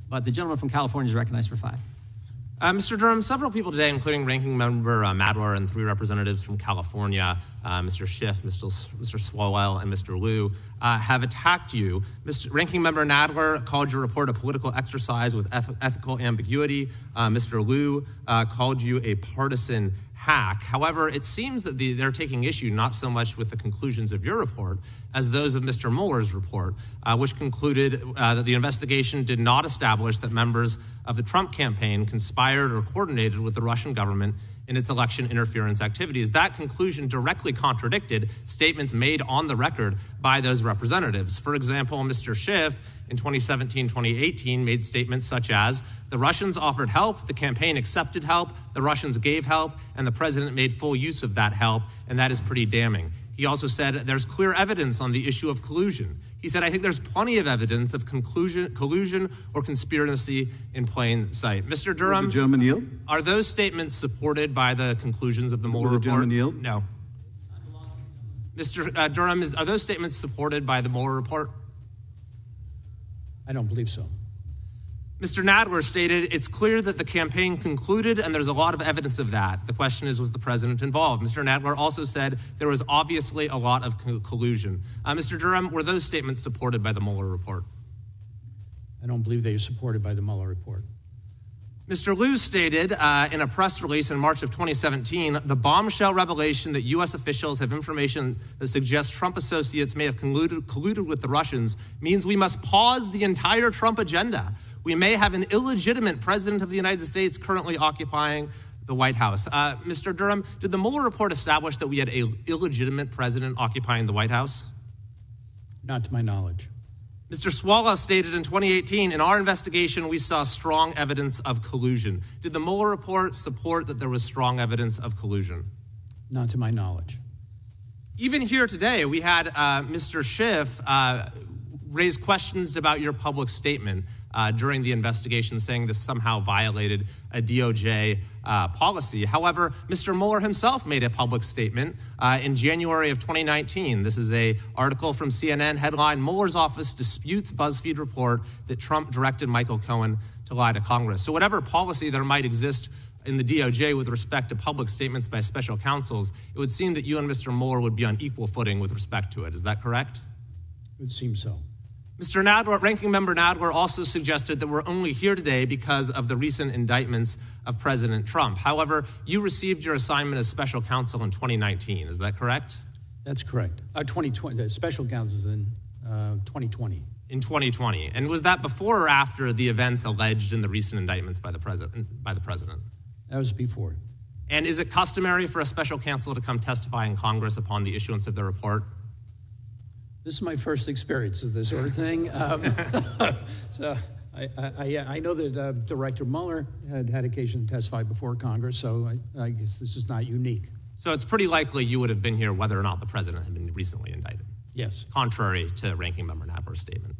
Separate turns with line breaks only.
But the gentleman from California is recognized for 5.
Mr. Durham, several people today, including Ranking Member Nadler and 3 representatives from California, Mr. Schiff, Mr. Swalwell, and Mr. Lieu, have attacked you. Ranking Member Nadler called your report a political exercise with ethical ambiguity. Mr. Lieu called you a partisan hack. However, it seems that they're taking issue not so much with the conclusions of your report as those of Mr. Mueller's report, which concluded that the investigation did not establish that members of the Trump campaign conspired or coordinated with the Russian government in its election interference activities. That conclusion directly contradicted statements made on the record by those representatives. For example, Mr. Schiff in 2017-2018 made statements such as, the Russians offered help, the campaign accepted help, the Russians gave help, and the president made full use of that help, and that is pretty damning. He also said there's clear evidence on the issue of collusion. He said, I think there's plenty of evidence of collusion or conspiracy in plain sight. Mr. Durham,
the gentleman yield?
Are those statements supported by the conclusions of the Mueller report?
The gentleman yield?
No. Mr. Durham, are those statements supported by the Mueller report?
I don't believe so.
Mr. Nadler stated, it's clear that the campaign concluded and there's a lot of evidence of that. The question is, was the president involved? Mr. Nadler also said there was obviously a lot of collusion. Mr. Durham, were those statements supported by the Mueller report?
I don't believe they are supported by the Mueller report.
Mr. Lieu stated in a press release in March of 2017, the bombshell revelation that U.S. officials have information that suggests Trump associates may have colluded with the Russians means we must pause the entire Trump agenda. We may have an illegitimate president of the United States currently occupying the White House. Mr. Durham, did the Mueller report establish that we had an illegitimate president occupying the White House?
Not to my knowledge.
Mr. Swalwell stated in 2018, in our investigation, we saw strong evidence of collusion. Did the Mueller report support that there was strong evidence of collusion?
Not to my knowledge.
Even here today, we had Mr. Schiff raise questions about your public statement during the investigation, saying this somehow violated a DOJ policy. However, Mr. Mueller himself made a public statement in January of 2019. This is an article from CNN, headline, Mueller's office disputes BuzzFeed report that Trump directed Michael Cohen to lie to Congress. So whatever policy there might exist in the DOJ with respect to public statements by special counsels, it would seem that you and Mr. Mueller would be on equal footing with respect to it. Is that correct?
It would seem so.
Mr. Nadler, Ranking Member Nadler also suggested that we're only here today because of the recent indictments of President Trump. However, you received your assignment as special counsel in 2019. Is that correct?
That's correct. 2020. The special counsel's in 2020.
In 2020. And was that before or after the events alleged in the recent indictments by the president?
That was before.
And is it customary for a special counsel to come testify in Congress upon the issuance of the report?
This is my first experience of this sort of thing. So I know that Director Mueller had occasion to testify before Congress, so I guess this is not unique.
So it's pretty likely you would have been here whether or not the president had been recently indicted?
Yes.
Contrary to Ranking Member Nadler's statement.